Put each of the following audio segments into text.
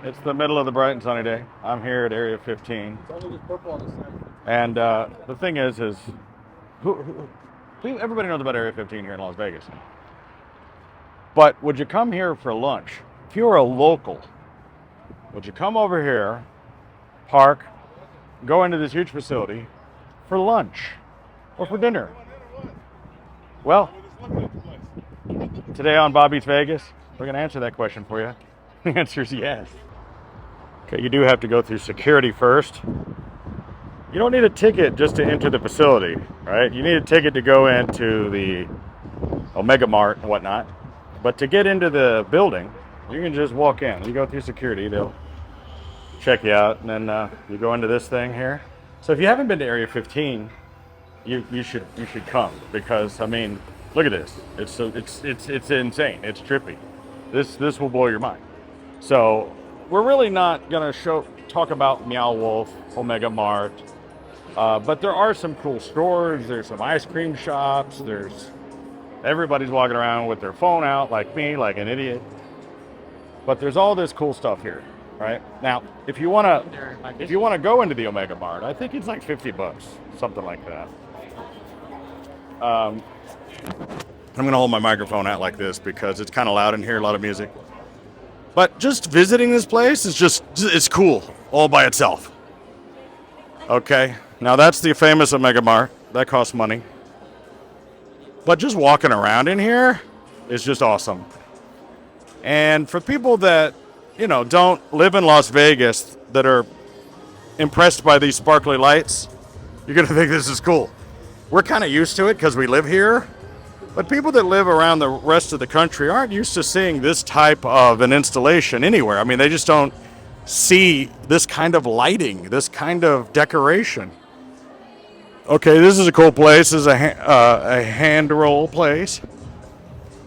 It's the middle of the bright and sunny day. I'm here at Area 15. It's only just purple on the side. And the thing is everybody knows about Area 15 here in Las Vegas. But would you come here for lunch? If you were a local, would you come over here, park, go into this huge facility for lunch or for dinner? Well, today on Bob Eats Vegas, we're going to answer that question for you. The answer is yes. Okay, you do have to go through security first. You don't need a ticket just to enter the facility, right? You need a ticket to go into the Omega Mart and whatnot. But to get into the building, you can just walk in. You go through security, they'll check you out, and then you go into this thing here. So if you haven't been to Area 15, you should come, because I mean, look at this. It's insane. It's trippy. This will blow your mind. So we're really not gonna talk about Meow Wolf, Omega Mart, but there are some cool stores. There's some ice cream shops. Everybody's walking around with their phone out like me, like an idiot. But there's all this cool stuff here, right? Now, if you wanna go into the Omega Mart, I think it's like $50, something like that. I'm gonna hold my microphone out like this because it's kind of loud in here, a lot of music. But just visiting this place it's cool all by itself. Okay, now that's the famous Omega Mart. That costs money. But just walking around in here is just awesome. And for people that, don't live in Las Vegas, that are impressed by these sparkly lights, you're going to think this is cool. We're kind of used to it because we live here. But people that live around the rest of the country aren't used to seeing this type of an installation anywhere. I mean, they just don't see this kind of lighting, this kind of decoration. Okay, this is a cool place. This is a hand roll place.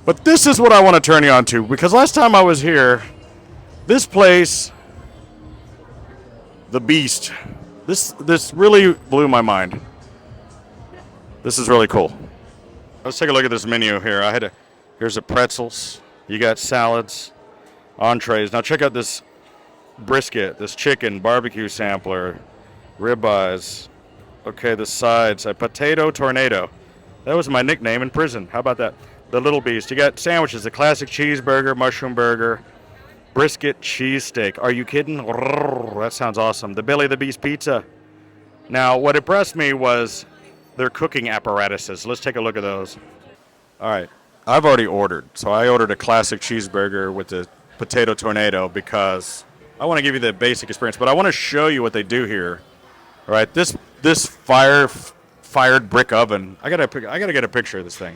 But this is what I want to turn you on to, because last time I was here, this place, the Beast, this really blew my mind. This is really cool. Let's take a look at this menu here. Here's the pretzels. You got salads, entrees. Now check out this brisket, this chicken, barbecue sampler, ribeyes. Okay, the sides, a potato tornado. That was my nickname in prison. How about that? The Little Beast. You got sandwiches, the classic cheeseburger, mushroom burger, brisket cheesesteak. Are you kidding? That sounds awesome. The Billy the Beast pizza. Now, what impressed me was their cooking apparatuses. Let's take a look at those. All right, I've already ordered. So I ordered a classic cheeseburger with the potato tornado because I want to give you the basic experience, but I want to show you what they do here. All right, this fired brick oven. I gotta get a picture of this thing.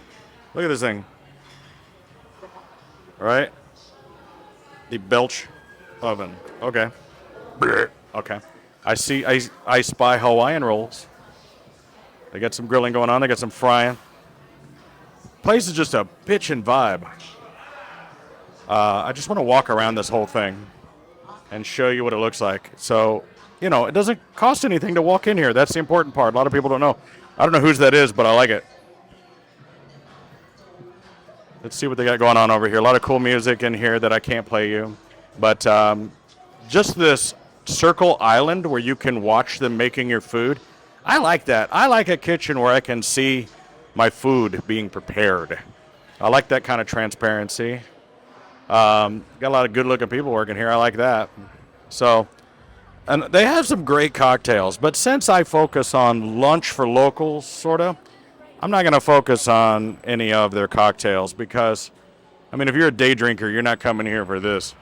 Look at this thing. All right, the Belch oven. Okay. Okay. I spy Hawaiian rolls. They got some grilling going on. They got some frying. Place is just a bitchin' vibe. I just want to walk around this whole thing and show you what it looks like. So, it doesn't cost anything to walk in here. That's the important part. A lot of people don't know. I don't know whose that is, but I like it. Let's see what they got going on over here. A lot of cool music in here that I can't play you. But just this circle island where you can watch them making your food. I like that. I like a kitchen where I can see my food being prepared. I like that kind of transparency. Got a lot of good-looking people working here. I like that. So, and they have some great cocktails. But since I focus on lunch for locals, sort of, I'm not going to focus on any of their cocktails because, I mean, if you're a day drinker, you're not coming here for this,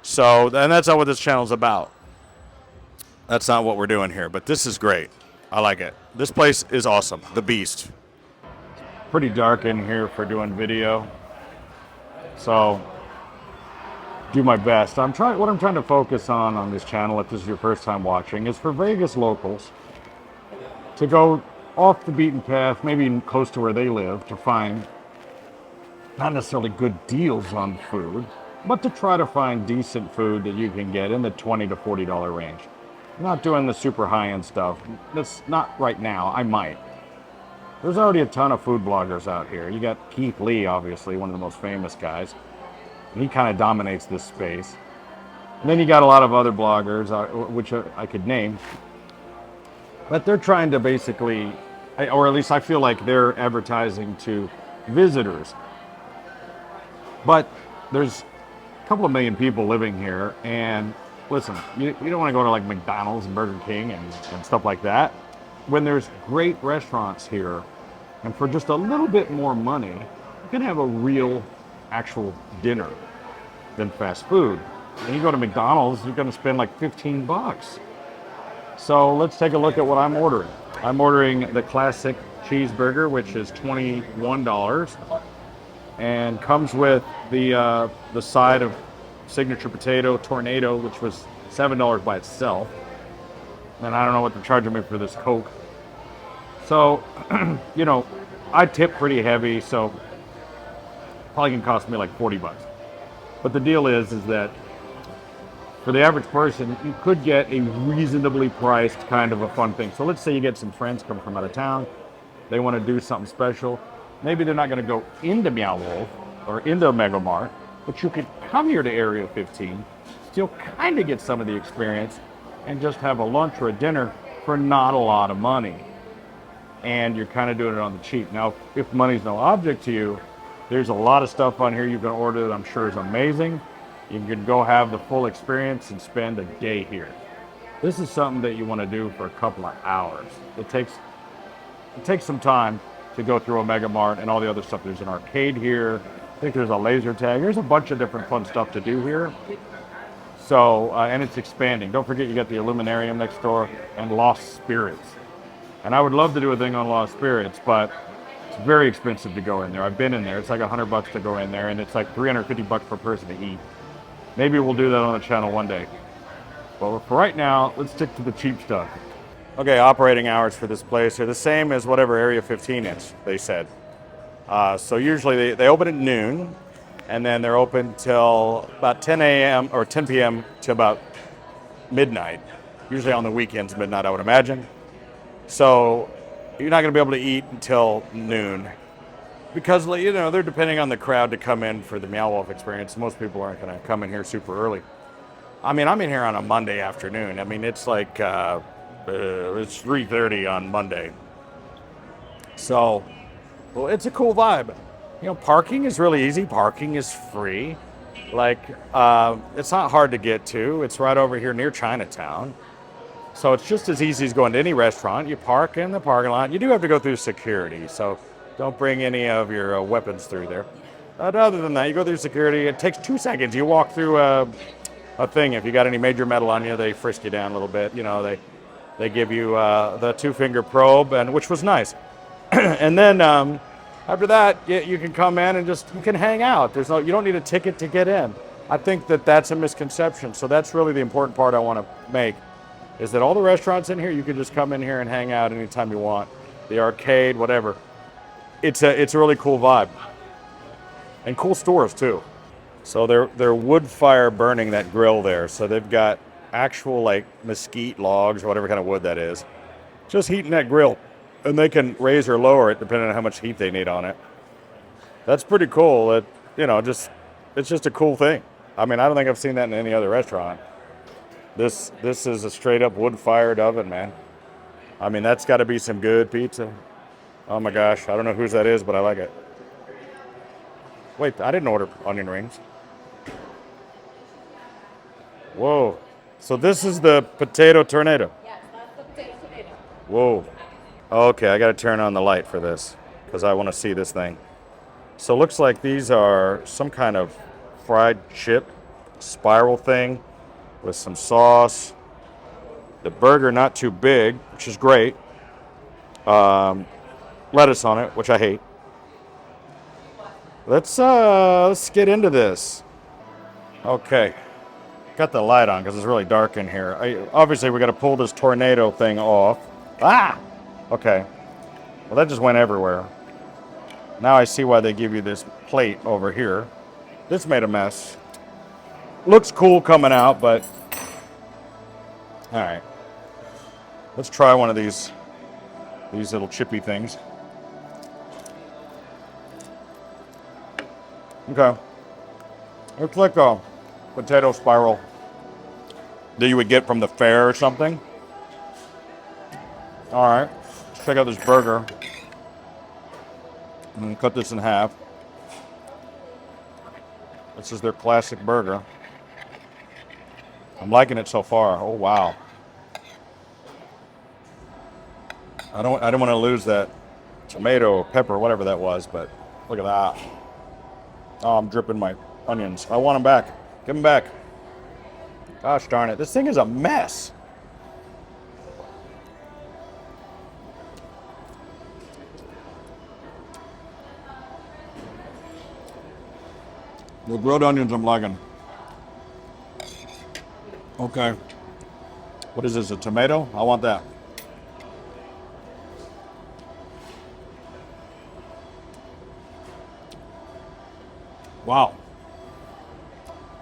So, and that's not what this channel's about. That's not what we're doing here, but this is great. I like it. This place is awesome. The Beast. Pretty dark in here for doing video. So, do my best. What I'm trying to focus on this channel, if this is your first time watching, is for Vegas locals to go off the beaten path, maybe close to where they live, to find not necessarily good deals on food, but to try to find decent food that you can get in the $20 to $40 range. I'm not doing the super high-end stuff. That's not right now. I might. There's already a ton of food bloggers out here. You got Keith Lee, obviously, one of the most famous guys. He kind of dominates this space. And then you got a lot of other bloggers, which I could name, but they're trying to basically, or at least I feel like they're advertising to visitors. But there's a couple of million people living here, and listen, you don't want to go to like McDonald's and Burger King and stuff like that. When there's great restaurants here, and for just a little bit more money, you can have a real, actual dinner than fast food. When you go to McDonald's, you're going to spend like 15 bucks. So let's take a look at what I'm ordering. I'm ordering the classic cheeseburger, which is $21, and comes with the side of signature potato tornado, which was $7 by itself. And I don't know what they're charging me for this Coke. So, you know, I tip pretty heavy, so probably can cost me like 40 bucks. But the deal is that for the average person, you could get a reasonably priced kind of a fun thing. So let's say you get some friends come from out of town. They want to do something special. Maybe they're not going to go into Meow Wolf or into Mega Mart, but you could come here to Area 15, still kind of get some of the experience, and just have a lunch or a dinner for not a lot of money. And you're kind of doing it on the cheap. Now, if money's no object to you, there's a lot of stuff on here you can order that I'm sure is amazing. You can go have the full experience and spend a day here. This is something that you want to do for a couple of hours. It takes some time to go through a Mega Mart and all the other stuff. There's an arcade here. I think there's a laser tag. There's a bunch of different fun stuff to do here. So, and it's expanding. Don't forget you got the Illuminarium next door and Lost Spirits. And I would love to do a thing on Lost Spirits, but it's very expensive to go in there. I've been in there. It's like $100 to go in there, and it's like 350 bucks per person to eat. Maybe we'll do that on the channel one day. But for right now, let's stick to the cheap stuff. Okay, operating hours for this place are the same as whatever Area 15 is, they said. So usually they open at noon, and then they're open till about 10 a.m. or 10 p.m. to about midnight. Usually on the weekends, midnight, I would imagine. So you're not going to be able to eat until noon. Because, you know, they're depending on the crowd to come in for the Meow Wolf experience. Most people aren't going to come in here super early. I mean, I'm in here on a Monday afternoon. I mean, it's like, it's 3:30 on Monday. So, well, it's a cool vibe. You know, parking is really easy. Parking is free. Like, it's not hard to get to. It's right over here near Chinatown. So it's just as easy as going to any restaurant. You park in the parking lot. You do have to go through security, so don't bring any of your weapons through there. Other than that, you go through security. It takes 2 seconds. You walk through a thing. If you got any major metal on you, they frisk you down a little bit. You know, they give you the 2-finger probe, and which was nice. And then after that, you can come in and you can hang out. You don't need a ticket to get in. I think that's a misconception. So that's really the important part I want to make, is that all the restaurants in here, you can just come in here and hang out anytime you want. The arcade, whatever. It's a really cool vibe. And cool stores too. So they're wood fire burning that grill there. So they've got actual like mesquite logs or whatever kind of wood that is, just heating that grill. And they can raise or lower it depending on how much heat they need on it. That's pretty cool. It's just a cool thing. I mean, I don't think I've seen that in any other restaurant. This is a straight up wood fired oven, man. I mean, that's got to be some good pizza. Oh my gosh, I don't know whose that is, but I like it. Wait, I didn't order onion rings. Whoa. So this is the potato tornado. Yes, that's the potato tornado. Whoa. Okay, I got to turn on the light for this because I want to see this thing. So it looks like these are some kind of fried chip spiral thing with some sauce. The burger not too big, which is great. Lettuce on it, which I hate. Let's get into this. Okay, got the light on because it's really dark in here. Obviously, we got to pull this tornado thing off. Ah! Okay. Well, that just went everywhere. Now I see why they give you this plate over here. This made a mess. Looks cool coming out, but all right. Let's try one of these little chippy things. Okay. Looks like a potato spiral. that you would get from the fair or something. All right, let's check out this burger. I'm gonna cut this in half. This is their classic burger. I'm liking it so far. Oh wow. I didn't want to lose that tomato, pepper, whatever that was, but look at that. Oh, I'm dripping my onions. I want them back. Give them back. Gosh darn it. This thing is a mess. The grilled onions I'm liking. Okay. What is this, a tomato? I want that. Wow.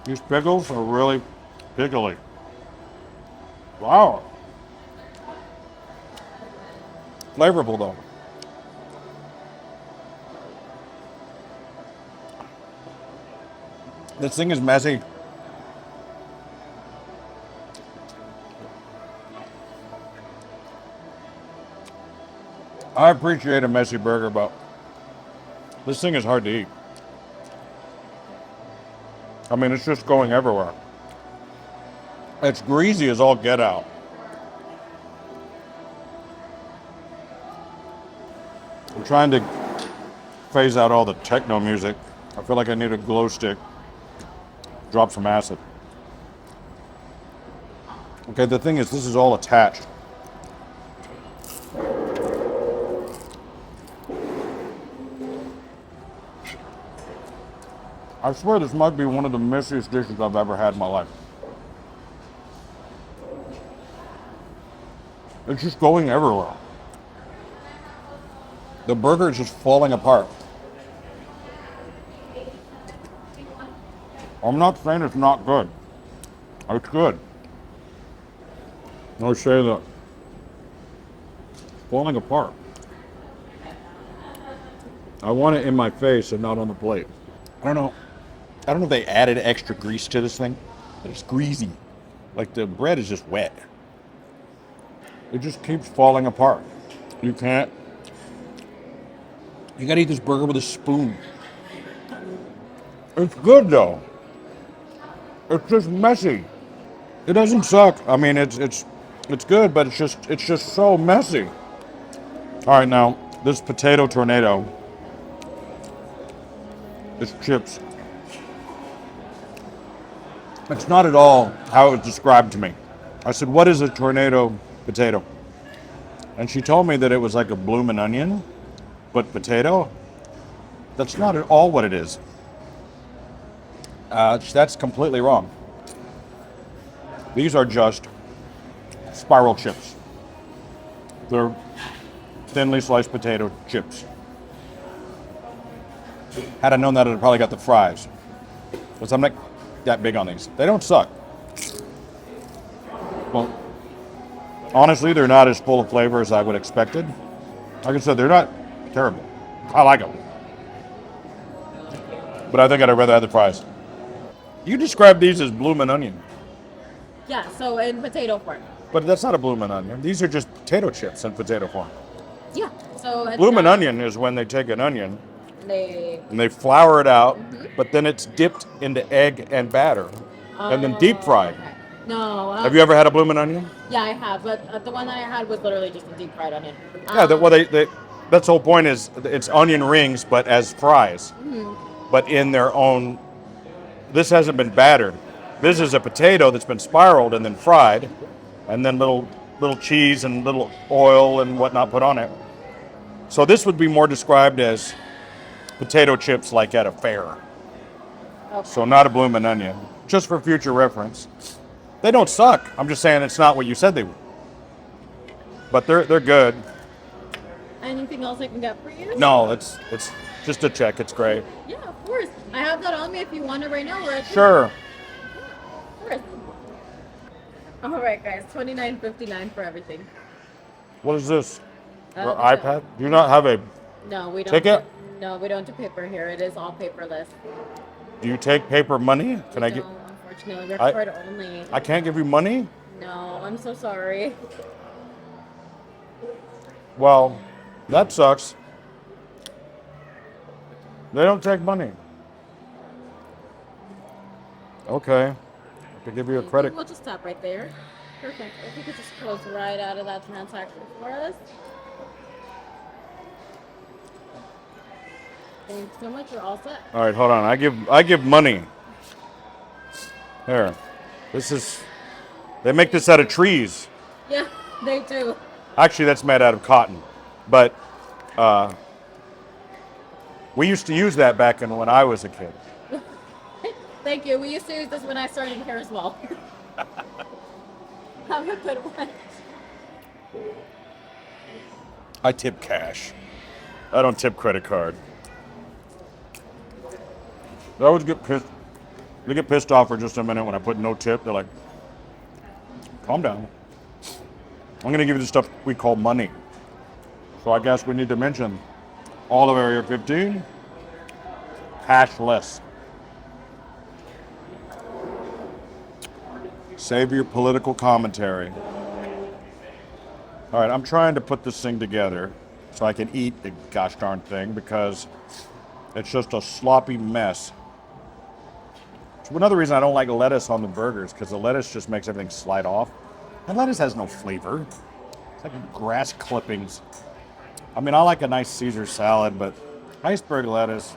These pickles are really pickly. Wow. Flavorful though. This thing is messy. I appreciate a messy burger, but this thing is hard to eat. I mean, it's just going everywhere. It's greasy as all get out. I'm trying to phase out all the techno music. I feel like I need a glow stick. Drop some acid. Okay, the thing is, this is all attached. I swear this might be one of the messiest dishes I've ever had in my life. It's just going everywhere. The burger is just falling apart. I'm not saying it's not good. It's good. I'll say that. Falling apart. I want it in my face and not on the plate. I don't know if they added extra grease to this thing, but it's greasy. Like the bread is just wet. It just keeps falling apart. You gotta eat this burger with a spoon. It's good though. It's just messy. It doesn't suck. I mean, it's good, but it's just so messy. All right, now this potato tornado. It's chips. It's not at all how it was described to me. I said, "What is a tornado potato?" And she told me that it was like a bloomin' onion, but potato. That's not at all what it is. That's completely wrong. These are just spiral chips. They're thinly sliced potato chips. Had I known that, I'd have probably got the fries. Because I'm not that big on these. They don't suck. Well, honestly, they're not as full of flavor as I would expected. Like I said, they're not terrible. I like them. But I think I'd rather have the fries. You described these as bloomin' onion. Yeah, so in potato form. But that's not a bloomin' onion. These are just potato chips in potato form. Yeah, so it's Bloomin' not- onion is when they take an onion They and they flour it out, but then it's dipped into egg and batter and then deep fried. Okay. No. Have you ever had a bloomin' onion? Yeah, I have, but the one that I had was literally just a deep fried onion. Yeah, that's the whole point is it's onion rings, but as fries. But in their own, this hasn't been battered. This is a potato that's been spiraled and then fried, and then little cheese and little oil and whatnot put on it. So this would be more described as potato chips like at a fair. Okay. So not a bloomin' onion, just for future reference. They don't suck. I'm just saying it's not what you said they would. But they're good. Anything else I can get for you? No, it's just a check. It's great. Yeah, of course. I have that on me if you want it right now. Or Sure. Of course. All right, guys. $29.59 for everything. What is this? Your The iPad? Do you not have a No, we don't. ticket? No, we don't do paper here. It is all paperless. Do you take paper money? Can I We get? don't, unfortunately. We're I- card only. I can't give you money? No, I'm so sorry. Well, that sucks. They don't take money. Okay. I could give you a Thank credit. you. We'll just stop right there. Perfect. If you could just close right out of that transaction for us. Thanks so much. You're all set. All right, hold on. I give money. There. This is. They make this out of trees. Yeah, they do. Actually, that's made out of cotton. But we used to use that back when I was a kid. Thank you. We used to use this when I started here as well. Have a good one. I tip cash. I don't tip credit card. They always get pissed. They get pissed off for just a minute when I put no tip. They're like, calm down. I'm going to give you the stuff we call money. So I guess we need to mention all of Area 15, cashless. Save your political commentary. All right, I'm trying to put this thing together so I can eat the gosh darn thing because it's just a sloppy mess. It's another reason I don't like lettuce on the burgers because the lettuce just makes everything slide off. And lettuce has no flavor. It's like grass clippings. I mean, I like a nice Caesar salad, but iceberg lettuce.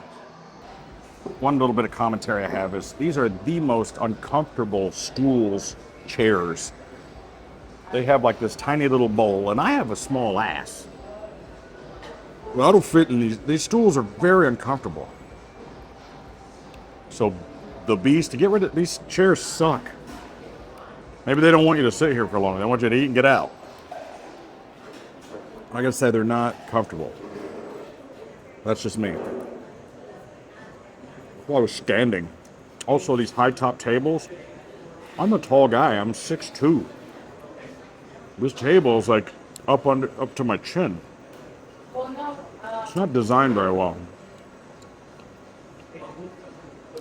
One little bit of commentary I have is these are the most uncomfortable stools, chairs. They have like this tiny little bowl, and I have a small ass. Well, I don't fit in these. These stools are very uncomfortable. So, the beast, to get rid of these chairs suck. Maybe they don't want you to sit here for long. They want you to eat and get out. I gotta say, they're not comfortable. That's just me. Well, I was standing. Also, these high top tables. I'm a tall guy. I'm 6'2". This table is like up to my chin. It's not designed very well.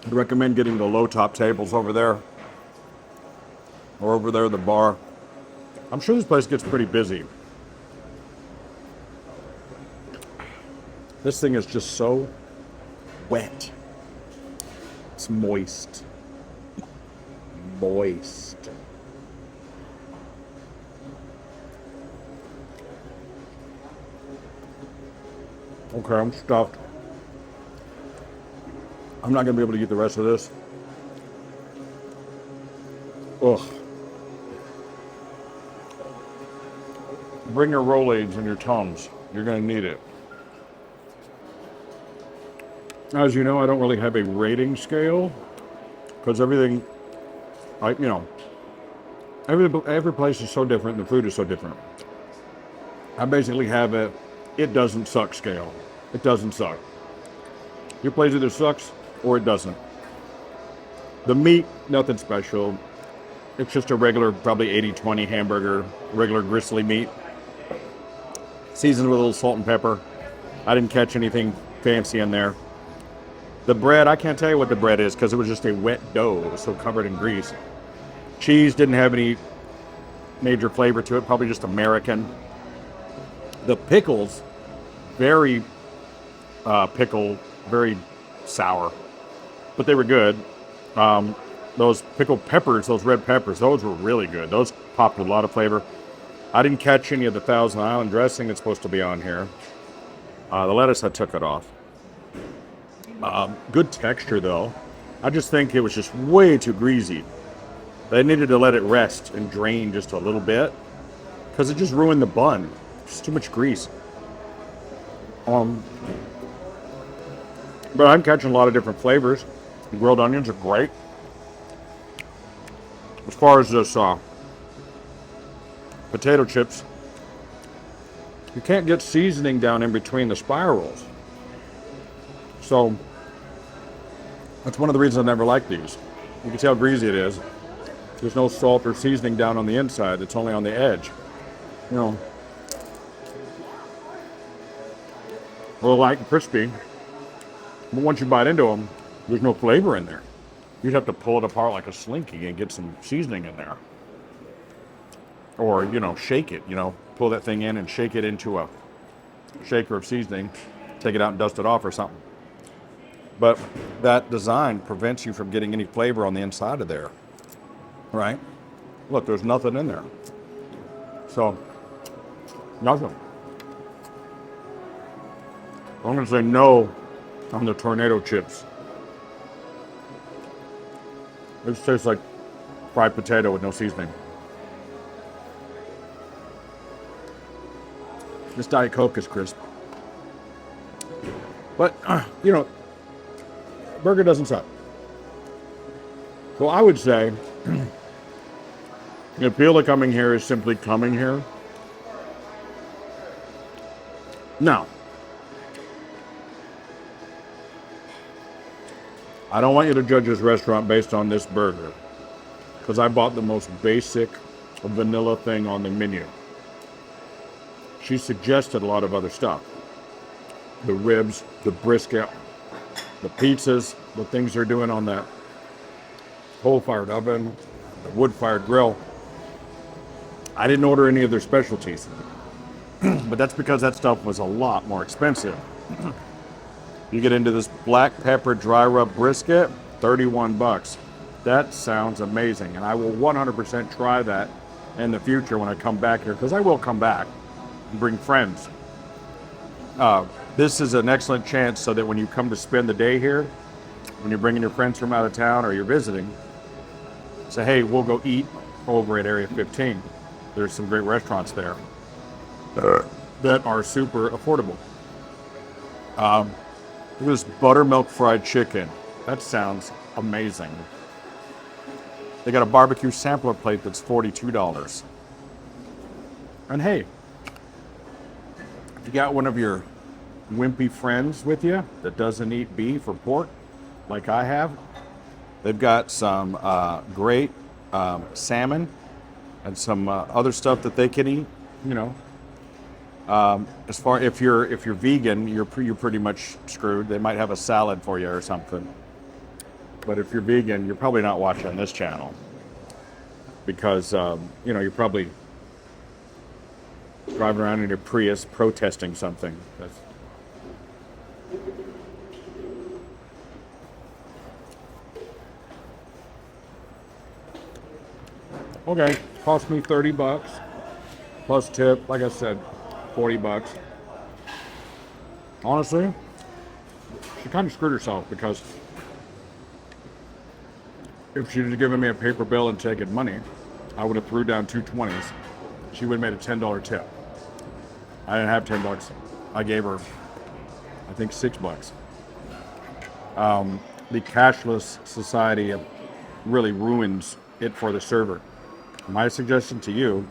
I'd recommend getting the low top tables over there. Or over there at the bar. I'm sure this place gets pretty busy. This thing is just so wet. It's moist. Moist. Okay, I'm stuffed. I'm not going to be able to eat the rest of this. Ugh. Bring your Rolaids and your Tums. You're going to need it. As you know, I don't really have a rating scale because everything, every place is so different and the food is so different. I basically have a it doesn't suck scale. It doesn't suck. Your place either sucks or it doesn't. The meat, nothing special. It's just a regular, probably 80-20 hamburger, regular gristly meat. Seasoned with a little salt and pepper. I didn't catch anything fancy in there. The bread, I can't tell you what the bread is because it was just a wet dough. It was so covered in grease. Cheese didn't have any major flavor to it, probably just American. The pickles, very very sour, but they were good. Those pickled peppers, those red peppers, those were really good. Those popped with a lot of flavor. I didn't catch any of the Thousand Island dressing that's supposed to be on here. The lettuce, I took it off. Good texture, though. I just think it was just way too greasy. They needed to let it rest and drain just a little bit because it just ruined the bun. Just too much grease. But I'm catching a lot of different flavors. The grilled onions are great. As far as this potato chips, you can't get seasoning down in between the spirals. So that's one of the reasons I never like these. You can see how greasy it is. There's no salt or seasoning down on the inside. It's only on the edge. You know, a little light and crispy. But once you bite into them, there's no flavor in there. You'd have to pull it apart like a slinky and get some seasoning in there. Or, shake it, pull that thing in and shake it into a shaker of seasoning, take it out and dust it off or something. But that design prevents you from getting any flavor on the inside of there, right? Look, there's nothing in there. So, nothing. I'm going to say no on the tornado chips. It just tastes like fried potato with no seasoning. This Diet Coke is crisp. But, burger doesn't suck. So I would say the appeal of coming here is simply coming here. Now, I don't want you to judge this restaurant based on this burger, because I bought the most basic vanilla thing on the menu. She suggested a lot of other stuff. The ribs, the brisket, the pizzas, the things they're doing on that coal-fired oven, the wood-fired grill. I didn't order any of their specialties, but that's because that stuff was a lot more expensive. You get into this black pepper dry rub brisket, $31. That sounds amazing, and I will 100% try that in the future when I come back here, because I will come back and bring friends. This is an excellent chance so that when you come to spend the day here, when you're bringing your friends from out of town or you're visiting, say, hey, we'll go eat over at Area 15. There's some great restaurants there that are super affordable. Look at this buttermilk fried chicken. That sounds amazing. They got a barbecue sampler plate that's $42. And hey, if you got one of your wimpy friends with you that doesn't eat beef or pork like I have, they've got some great salmon and some other stuff that they can eat. As far if you're vegan, you're pretty much screwed. They might have a salad for you or something. But if you're vegan, you're probably not watching this channel because you're probably driving around in your Prius protesting something. Okay, cost me $30 plus tip. Like I said, $40. Honestly, she kind of screwed herself because if she'd have given me a paper bill and taken money, I would have threw down two 20s. She would have made a $10 tip. I didn't have $10. I gave her, I think, $6. The cashless society really ruins it for the server. My suggestion to you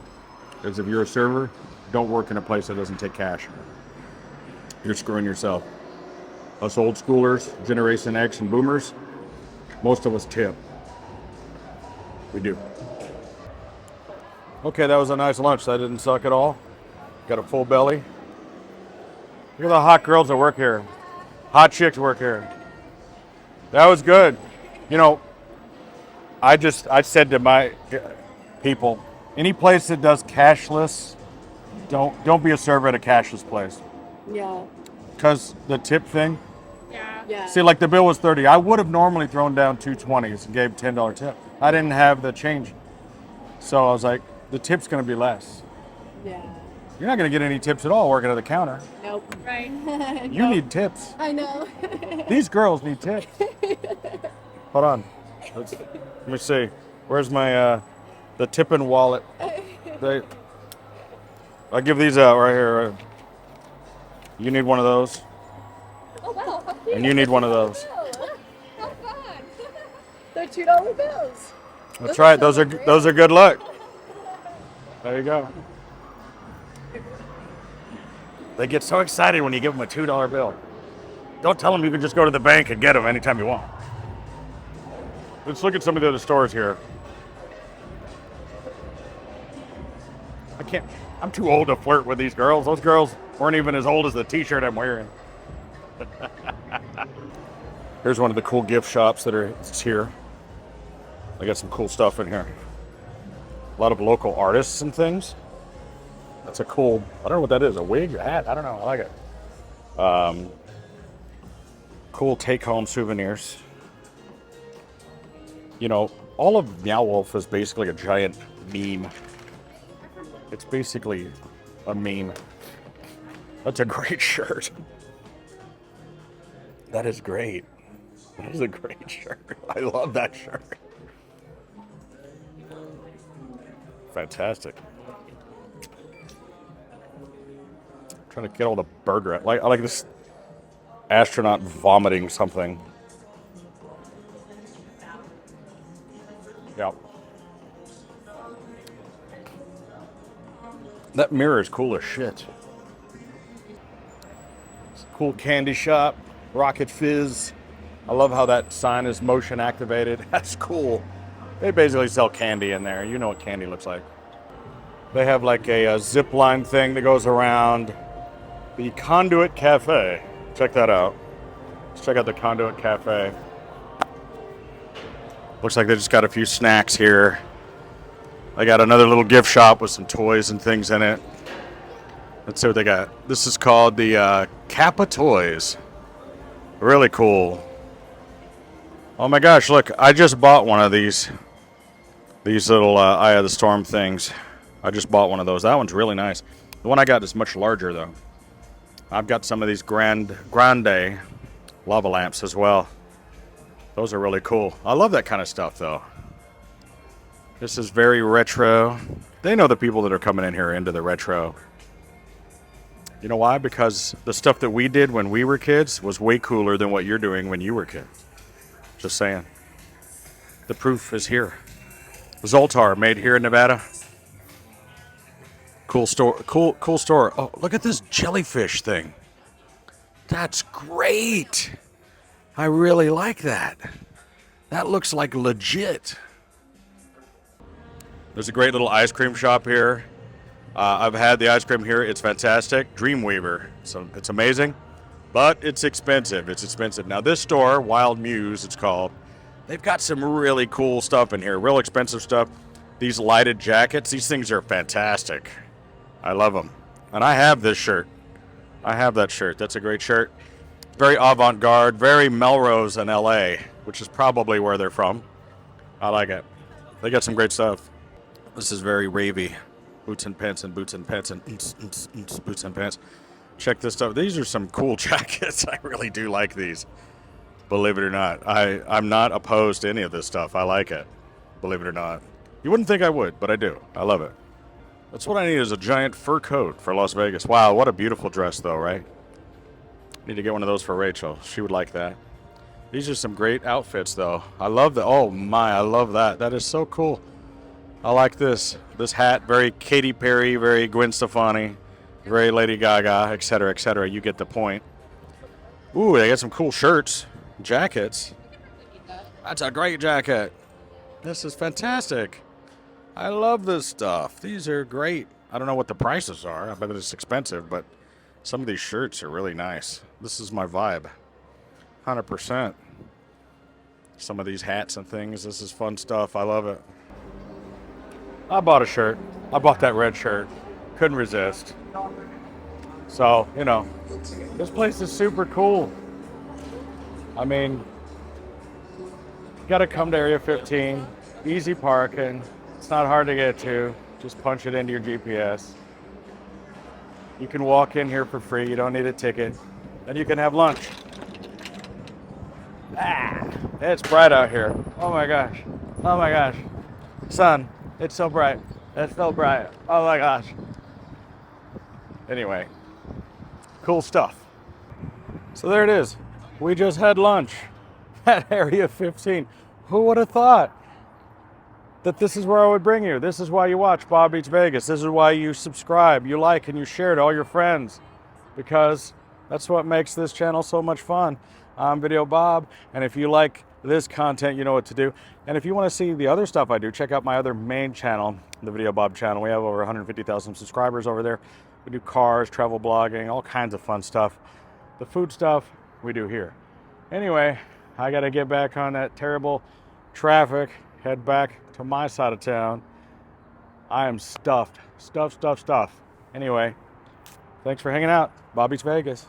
is if you're a server, don't work in a place that doesn't take cash. You're screwing yourself. Us old schoolers, Generation X and boomers, most of us tip. We do. Okay, that was a nice lunch. That didn't suck at all. Got a full belly. Look at the hot girls that work here. Hot chicks work here. That was good. I said to my people, any place that does cashless, don't be a server at a cashless place. Yeah. Because the tip thing. Yeah. See, like the bill was $30. I would have normally thrown down two 20s and gave $10 tip. I didn't have the change. So I was like, the tip's going to be less. Yeah. You're not going to get any tips at all working at the counter. Nope. Right. You need tips. I know. These girls need tips. Hold on. Let me see. Where's my the tipping wallet? I'll give these out right here. You need one of those. Oh wow! How cute. And you need one of those. How fun! They're $2 bills. That's right. Those are good luck. There you go. They get so excited when you give them a $2 bill. Don't tell them you can just go to the bank and get them anytime you want. Let's look at some of the other stores here. I'm too old to flirt with these girls. Those girls weren't even as old as the t-shirt I'm wearing. Here's one of the cool gift shops that are here. They got some cool stuff in here. A lot of local artists and things. That's a cool, I don't know what that is, a wig, a hat, I don't know, I like it. Cool take-home souvenirs. You know, all of Meow Wolf is basically a giant meme. It's basically a meme. That's a great shirt. That is great. That is a great shirt. I love that shirt. Fantastic. Trying to get all the burger. I like this astronaut vomiting something. Yeah. That mirror is cool as shit. It's a cool candy shop. Rocket Fizz. I love how that sign is motion activated. That's cool. They basically sell candy in there. You know what candy looks like. They have like a zip line thing that goes around the Conduit Cafe. Check that out. Let's check out the Conduit Cafe. Looks like they just got a few snacks here. They got another little gift shop with some toys and things in it. Let's see what they got. This is called the Kappa Toys. Really cool. Oh my gosh, look, I just bought one of these little Eye of the Storm things. I just bought one of those. That one's really nice. The one I got is much larger though. I've got some of these grande lava lamps as well. Those are really cool. I love that kind of stuff though. This is very retro. They know the people that are coming in here are into the retro. You know why? Because the stuff that we did when we were kids was way cooler than what you're doing when you were kids. Just saying. The proof is here. Zoltar, made here in Nevada. Cool store. Cool store. Oh, look at this jellyfish thing. That's great. I really like that. That looks like legit. There's a great little ice cream shop here. I've had the ice cream here. It's fantastic. Dreamweaver. So it's amazing, but it's expensive. It's expensive. Now this store, Wild Muse, it's called. They've got some really cool stuff in here. Real expensive stuff. These lighted jackets. These things are fantastic. I love them. And I have this shirt. I have that shirt. That's a great shirt. Very avant-garde. Very Melrose in LA, which is probably where they're from. I like it. They got some great stuff. This is very ravey. Boots and pants and boots and pants and boots and pants. Check this stuff. These are some cool jackets. I really do like these. Believe it or not. I'm not opposed to any of this stuff. I like it. Believe it or not. You wouldn't think I would, but I do. I love it. That's what I need is a giant fur coat for Las Vegas. Wow, what a beautiful dress though, right? Need to get one of those for Rachel. She would like that. These are some great outfits though. I love the, oh my, I love that. That is so cool. I like this. This hat, very Katy Perry, very Gwen Stefani, very Lady Gaga, etc., etc. You get the point. Ooh, they got some cool shirts, jackets. That's a great jacket. This is fantastic. I love this stuff. These are great. I don't know what the prices are. I bet it's expensive, but some of these shirts are really nice. This is my vibe. 100%. Some of these hats and things. This is fun stuff. I love it. I bought a shirt. I bought that red shirt. Couldn't resist. So, you know, this place is super cool. I mean, you gotta come to Area 15. Easy parking. It's not hard to get to. Just punch it into your GPS. You can walk in here for free. You don't need a ticket. And you can have lunch. Ah, it's bright out here. Oh my gosh. Oh my gosh. Sun. It's so bright. It's so bright. Oh my gosh. Anyway, cool stuff. So there it is. We just had lunch at Area 15. Who would have thought that this is where I would bring you? This is why you watch Bob Eats Vegas. This is why you subscribe, you like, and you share to all your friends. Because that's what makes this channel so much fun. I'm Video Bob, and if you like this content, you know what to do. And if you want to see the other stuff I do, check out my other main channel, the Video Bob channel. We have over 150,000 subscribers over there. We do cars, travel blogging, all kinds of fun stuff. The food stuff we do here. Anyway, I got to get back on that terrible traffic head back to my side of town. I am stuffed. Stuffed. Anyway, thanks for hanging out. Bobby's Vegas.